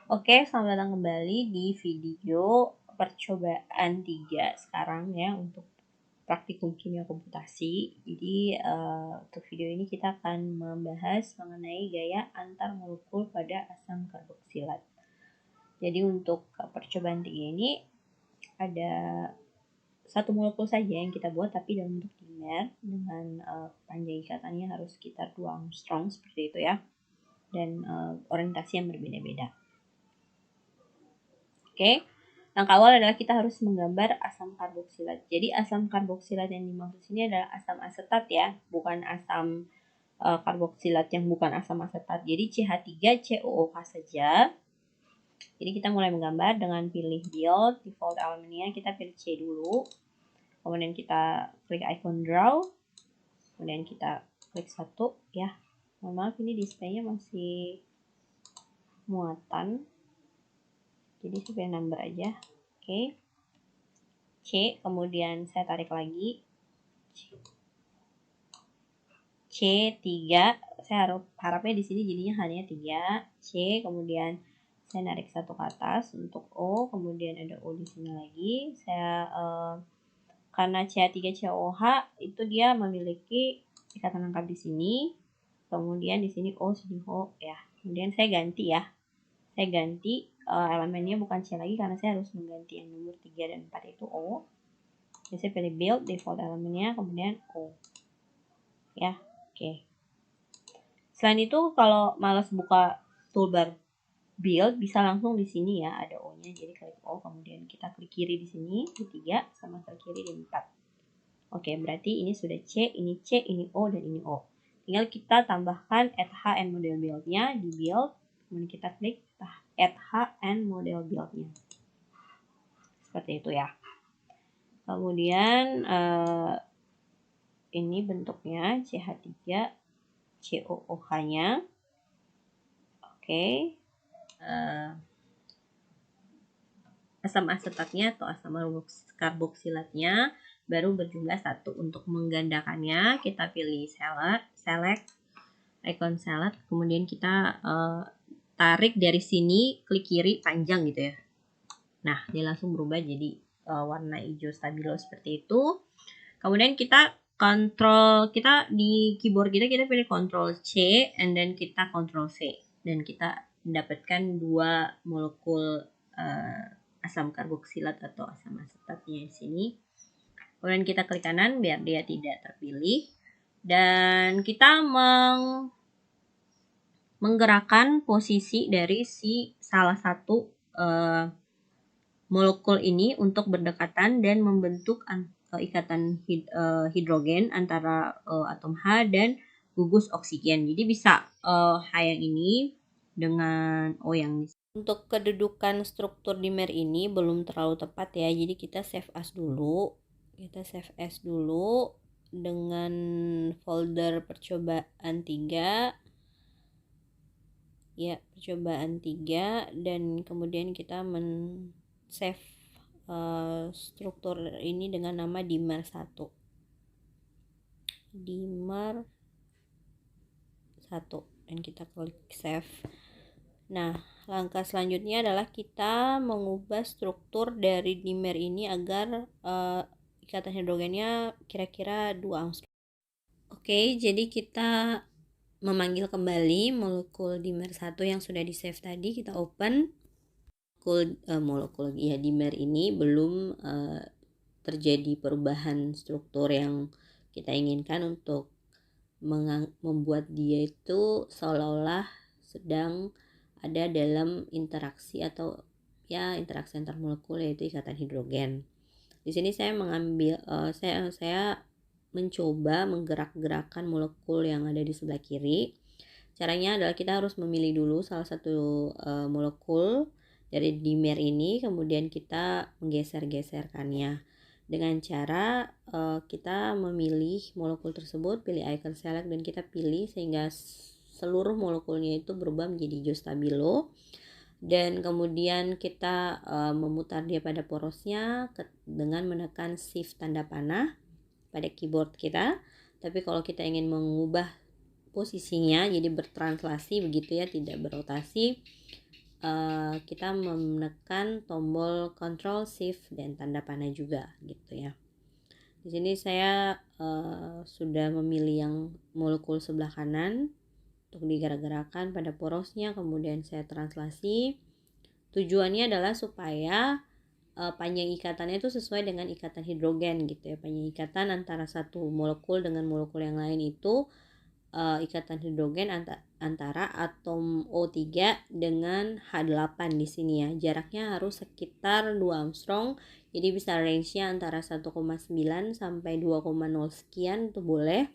Oke, selamat datang kembali di video percobaan 3 sekarang ya untuk praktikum kimia komputasi. Jadi untuk video ini kita akan membahas mengenai gaya antar molekul pada asam karboksilat. Jadi untuk percobaan 3 ini ada satu molekul saja yang kita buat tapi dalam bentuk dimer dengan panjang ikatannya harus sekitar 2 Armstrong seperti itu ya. Dan orientasi yang berbeda-beda. Oke. Langkah awal adalah kita harus menggambar asam karboksilat. Jadi asam karboksilat yang dimaksud sini adalah asam asetat ya, bukan asam karboksilat yang bukan asam asetat. Jadi CH3COOH saja. Jadi kita mulai menggambar dengan pilih build, default elementnya kita pilih C dulu. Kemudian kita klik icon draw. Kemudian kita klik 1 ya. Mohon maaf ini displaynya masih muatan. Jadi saya pilih number aja. Oke. C, kemudian saya tarik lagi. C3, saya harapnya di sini jadinya hanya 3. C, kemudian saya narik 1 ke atas untuk O, kemudian ada O di sini lagi. Saya karena CH3COH itu dia memiliki ikatan lengkap di sini. Kemudian di sini O, sini O ya. Kemudian saya ganti ya. Saya ganti elemennya bukan C lagi karena saya harus mengganti yang nomor 3 dan 4 itu O. Jadi saya pilih build, default elemennya, kemudian O. Ya, oke. Selain itu kalau males buka toolbar build bisa langsung di sini ya, ada O-nya. Jadi klik O, kemudian kita klik kiri di sini di 3 sama klik kiri di 4. Oke, berarti ini sudah C, ini O dan ini O. Tinggal kita tambahkan add H and model build-nya di build, kemudian kita klik add H and model build-nya. Seperti itu ya. Kemudian ini bentuknya CH3COOH-nya. Oke. Asam asetatnya atau asam karboksilatnya baru berjumlah 1. Untuk menggandakannya kita pilih select icon select, kemudian kita tarik dari sini, klik kiri panjang gitu ya. Nah, dia langsung berubah jadi warna hijau stabilo seperti itu. Kemudian kita di keyboard kita pilih Ctrl C and then kita Ctrl C dan kita mendapatkan 2 molekul asam karboksilat atau asam asetatnya di sini. Kemudian kita klik kanan biar dia tidak terpilih dan kita menggerakkan posisi dari salah satu molekul ini untuk berdekatan dan membentuk ikatan hidrogen antara atom H dan gugus oksigen. Jadi bisa H yang ini dengan O yang di sini. Untuk kedudukan struktur dimer ini belum terlalu tepat ya. Jadi kita save as dulu. Kita save as dulu dengan folder percobaan 3. Ya, percobaan 3 dan kemudian kita save struktur ini dengan nama dimer 1. Dimer 1 dan kita klik save. Nah, langkah selanjutnya adalah kita mengubah struktur dari dimer ini agar ikatan hidrogennya kira-kira 2 angstrom. Oke, jadi kita memanggil kembali molekul dimer 1 yang sudah di save tadi, kita open. Molekul ya dimer ini belum terjadi perubahan struktur yang kita inginkan untuk membuat dia itu seolah-olah sedang ada dalam interaksi atau ya interaksi antar molekul yaitu ikatan hidrogen. Di sini saya saya mencoba menggerak-gerakkan molekul yang ada di sebelah kiri. Caranya adalah kita harus memilih dulu salah satu molekul dari dimer ini, kemudian kita menggeser-geserkannya dengan cara kita memilih molekul tersebut, pilih icon select dan kita pilih sehingga seluruh molekulnya itu berubah menjadi hijau stabilo. Dan kemudian kita memutar dia pada porosnya dengan menekan shift tanda panah pada keyboard kita. Tapi kalau kita ingin mengubah posisinya jadi bertranslasi begitu ya, tidak berotasi, kita menekan tombol Ctrl Shift dan tanda panah juga gitu ya. Di sini saya sudah memilih yang molekul sebelah kanan untuk digerak-gerakan pada porosnya, kemudian saya translasi. Tujuannya adalah supaya panjang ikatannya itu sesuai dengan ikatan hidrogen gitu ya. Panjang ikatan antara satu molekul dengan molekul yang lain itu ikatan hidrogen antara atom O3 dengan H8 di sini ya. Jaraknya harus sekitar 2 Armstrong. Jadi bisa range-nya antara 1,9 sampai 2,0 sekian itu boleh.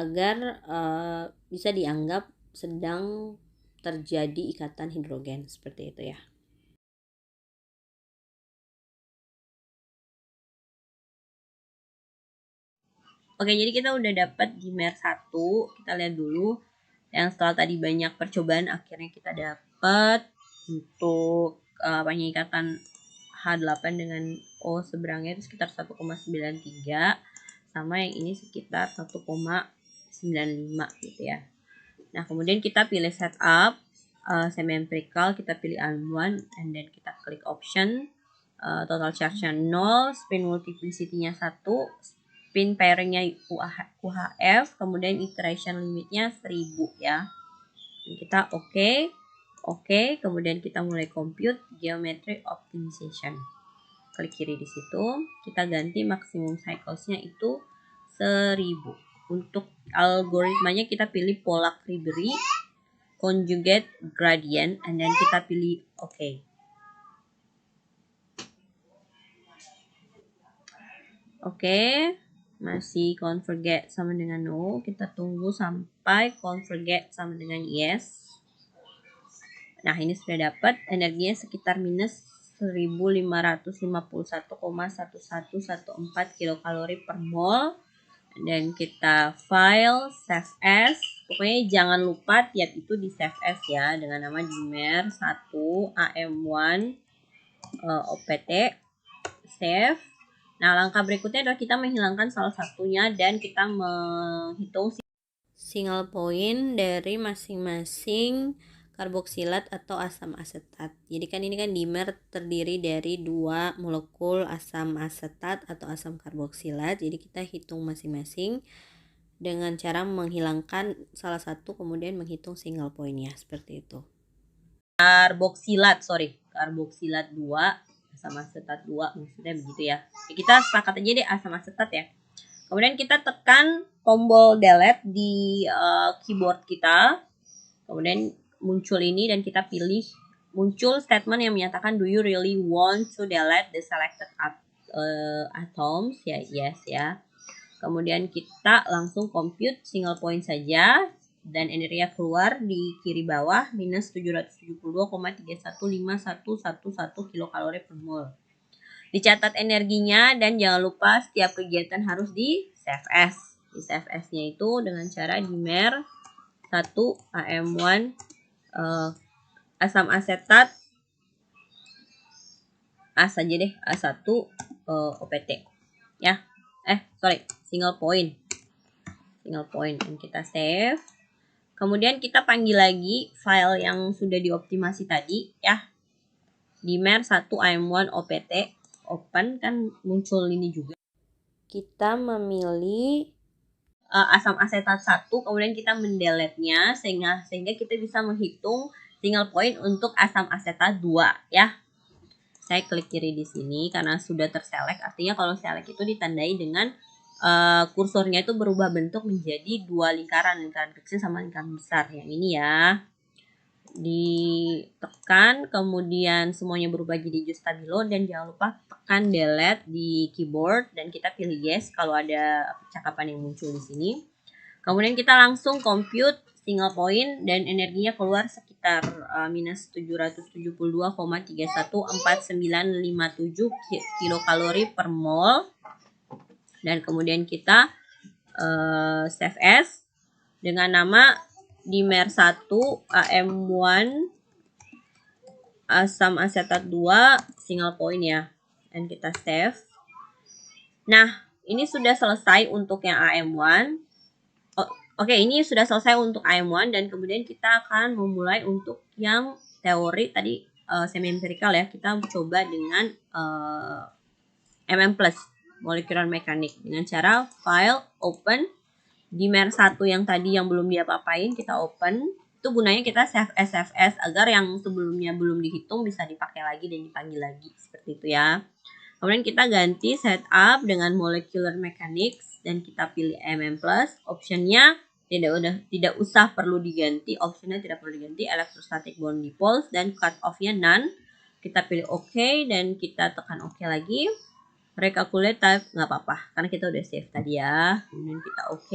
Agar bisa dianggap sedang terjadi ikatan hidrogen seperti itu ya. Oke, jadi kita udah dapat dimer 1. Kita lihat dulu. Yang setelah tadi banyak percobaan, akhirnya kita dapat untuk ikatan H8 dengan O seberangnya itu sekitar 1,93. Sama yang ini sekitar 1,95 gitu ya. Nah, kemudian kita pilih setup. Semi empirical, kita pilih ALM1. And then kita klik option. Total charge-nya 0. Spin multiplicity-nya 1. Spin pairing-nya UHF, kemudian iteration limitnya 1000 ya. Dan kita oke, kemudian kita mulai compute geometry optimization. Klik kiri di situ, kita ganti maksimum cycles-nya itu 1000. Untuk algoritmanya kita pilih Pollack-Ribery conjugate gradient, and then kita pilih oke. Oke. Masih converge sama dengan no, kita tunggu sampai converge sama dengan yes. Nah, ini sudah dapat energinya sekitar minus 1551,1114 kilokalori per mol. Dan kita file save as. Pokoknya jangan lupa tiap itu di save as ya, dengan nama dimer 1 AM1 OPT. Save. Nah, langkah berikutnya adalah kita menghilangkan salah satunya dan kita menghitung single point dari masing-masing karboksilat atau asam asetat. Jadi kan ini kan dimer terdiri dari 2 molekul asam asetat atau asam karboksilat. Jadi kita hitung masing-masing dengan cara menghilangkan salah satu kemudian menghitung single point-nya seperti itu. Karboksilat 2 asam asetat 2, maksudnya begitu ya. Kita sepakat aja deh asam asetat ya. Kemudian kita tekan tombol delete di keyboard kita. Kemudian muncul ini dan kita pilih, muncul statement yang menyatakan do you really want to delete the selected atoms? Ya, yes ya. Kemudian kita langsung compute single point saja. Dan energinya keluar di kiri bawah minus 772,315111 kilokalori per mol. Dicatat energinya dan jangan lupa setiap kegiatan harus di save as. Di save as-nya itu dengan cara dimer 1 AM1 asam asetat A saja deh, A1 OPT ya. Single point. Dan kita save. Kemudian kita panggil lagi file yang sudah dioptimasi tadi ya. Dimer 1 AM1 OPT, open, kan muncul ini juga. Kita memilih asam asetat 1, kemudian kita mendelete-nya sehingga kita bisa menghitung single point untuk asam asetat 2 ya. Saya klik kiri di sini karena sudah terselect, artinya kalau select itu ditandai dengan kursornya itu berubah bentuk menjadi 2 lingkaran kecil sama lingkaran besar. Yang ini ya. Ditekan, kemudian semuanya berubah jadi just stabilo, dan jangan lupa tekan delete di keyboard dan kita pilih yes kalau ada percakapan yang muncul di sini. Kemudian kita langsung compute single point dan energinya keluar sekitar minus 772,314957 kilokalori per mol. Dan kemudian kita save as dengan nama dimer 1 AM1 asam asetat 2 single point ya. Dan kita save. Nah, ini sudah selesai untuk yang AM1. Oke, ini sudah selesai untuk AM1 dan kemudian kita akan memulai untuk yang teori tadi semi empirical ya. Kita coba dengan MM plus molecular mechanics dengan cara file open dimer 1 yang tadi yang belum diapa-apain kita open. Itu gunanya kita save SFS agar yang sebelumnya belum dihitung bisa dipakai lagi dan dipanggil lagi seperti itu ya. Kemudian kita ganti setup dengan molecular mechanics dan kita pilih MM plus. Optionnya tidak usah perlu diganti, optionnya tidak perlu diganti, electrostatic bond dipoles dan cut off-nya none. Kita pilih OK dan kita tekan OK lagi. Recalculate type nggak apa-apa karena kita udah save tadi ya. Kemudian kita OK.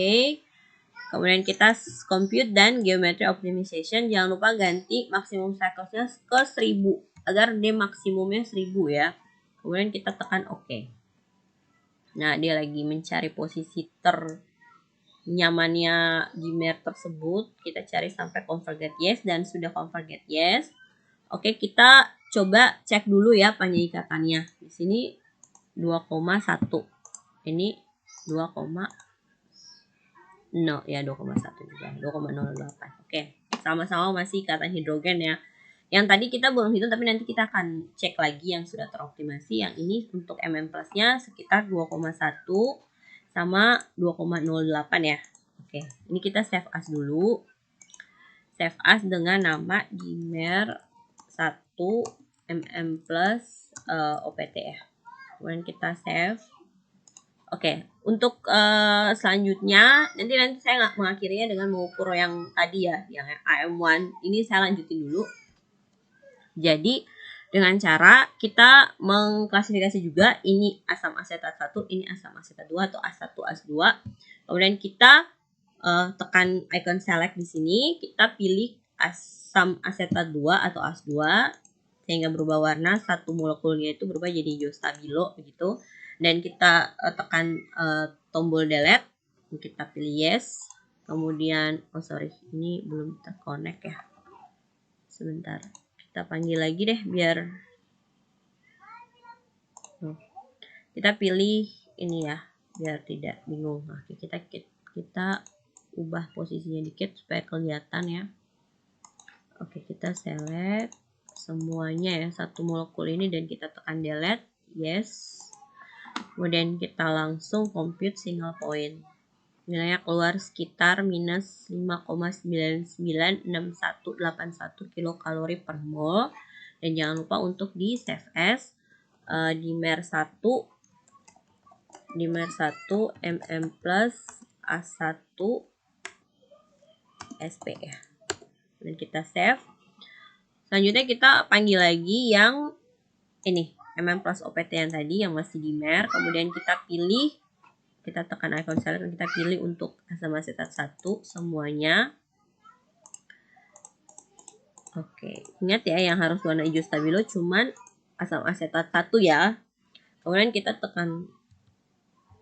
Kemudian kita compute dan geometry optimization. Jangan lupa ganti maksimum cyclesnya ke 1000 agar dia maksimumnya 1000 ya. Kemudian kita tekan OK. Nah, dia lagi mencari posisi nyamannya dimer tersebut. Kita cari sampai converget yes dan sudah converget yes. Oke, kita coba cek dulu ya penyeikatannya. Di sini 2,1. Ini 2,0 ya 2,1 juga. 2,08. Oke, sama-sama masih ikatan hidrogen ya. Yang tadi kita belum hitung tapi nanti kita akan cek lagi yang sudah teroptimasi. Yang ini untuk MM plusnya sekitar 2,1 sama 2,08 ya. Oke, ini kita save as dulu. Save as dengan nama dimer 1 MM plus OPT ya. Kemudian kita save. Oke, untuk selanjutnya nanti saya mengakhirinya dengan mengukur yang tadi ya, yang AM1. Ini saya lanjutin dulu. Jadi dengan cara kita mengklasifikasi juga ini asam asetat 1, ini asam asetat 2 atau AS1, AS2. Kemudian kita tekan icon select di sini, kita pilih asam asetat 2 atau AS2 sehingga berubah warna, satu molekulnya itu berubah jadi hijau stabilo begitu. Dan kita tekan tombol delete, kita pilih yes. Kemudian ini belum terconnect ya. Sebentar. Kita panggil lagi deh biar kita pilih ini ya biar tidak bingung. Nah, kita ubah posisinya dikit supaya kelihatan ya. Oke, kita select semuanya ya satu molekul ini dan kita tekan delete yes. Kemudian kita langsung compute single point. Nilainya keluar sekitar minus 5,996181 kilokalori per mol. Dan jangan lupa untuk di save as dimer 1 MM plus A1 SP ya. Dan kita save. Selanjutnya kita panggil lagi yang ini MM plus OPT yang tadi yang masih dimer. Kemudian kita tekan icon select dan kita pilih untuk asam asetat 1 semuanya. Oke, ingat ya yang harus warna hijau stabilo cuman asam asetat 1 ya. Kemudian kita tekan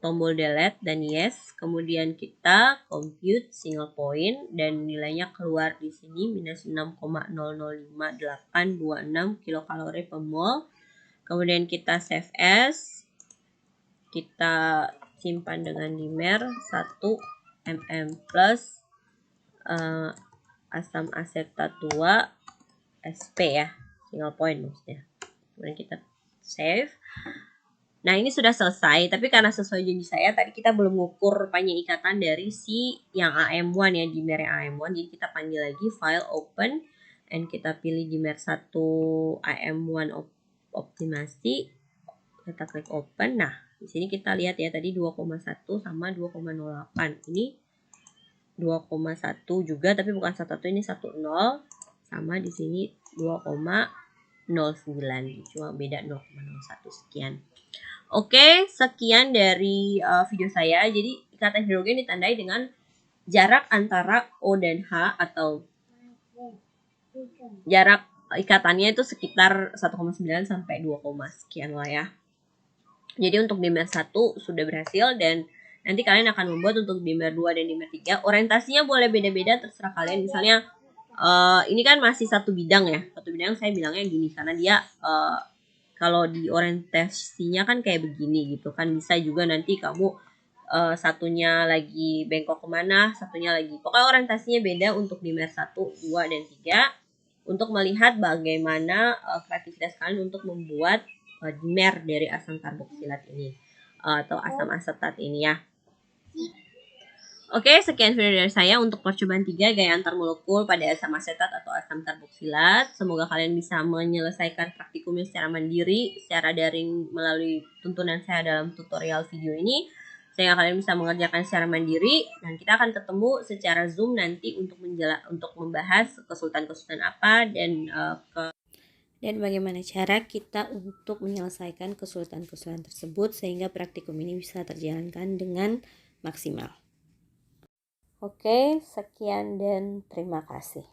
tombol delete dan yes. Kemudian kita compute single point dan nilainya keluar di sini minus 6,005826 kilokalori per mol. Kemudian kita save as. Kita simpan dengan dimer 1 MM plus asam asetat 2 SP ya, single point maksudnya. Kemudian kita save. Nah, ini sudah selesai, tapi karena sesuai janji saya tadi kita belum mengukur penyeikatan dari si yang AM1 ya, dimer AM1. Jadi kita panggil lagi file open and kita pilih dimer 1 AM1 optimasi. Kita klik open. Nah, di sini kita lihat ya tadi 2,1 sama 2,08. Ini 2,1 juga tapi bukan 1 ini 10 sama di sini 2,09. Cuma beda 0,01 sekian. Oke, sekian dari video saya. Jadi ikatan hidrogen ditandai dengan jarak antara O dan H atau jarak ikatannya itu sekitar 1,9 sampai 2, sekian lah ya. Jadi untuk dimer 1 sudah berhasil dan nanti kalian akan membuat untuk dimer 2 dan dimer 3. Orientasinya boleh beda-beda terserah kalian. Misalnya ini kan masih satu bidang ya. Satu bidang saya bilangnya gini karena dia kalau di orientasinya kan kayak begini gitu kan. Bisa juga nanti kamu satunya lagi bengkok kemana, satunya lagi. Pokoknya orientasinya beda untuk dimer 1, 2, dan 3. Untuk melihat bagaimana kreativitas kalian untuk membuat dimer dari asam karboksilat ini. Atau asam asetat ini ya. Oke, sekian video dari saya untuk percobaan 3 gaya antar molekul pada asam asetat atau asam karboksilat. Semoga kalian bisa menyelesaikan praktikumnya secara mandiri, secara daring melalui tuntunan saya dalam tutorial video ini. Sehingga kalian bisa mengerjakan secara mandiri dan kita akan ketemu secara Zoom nanti untuk membahas kesulitan-kesulitan apa dan bagaimana cara kita untuk menyelesaikan kesulitan-kesulitan tersebut sehingga praktikum ini bisa terjalankan dengan maksimal. Oke, sekian dan terima kasih.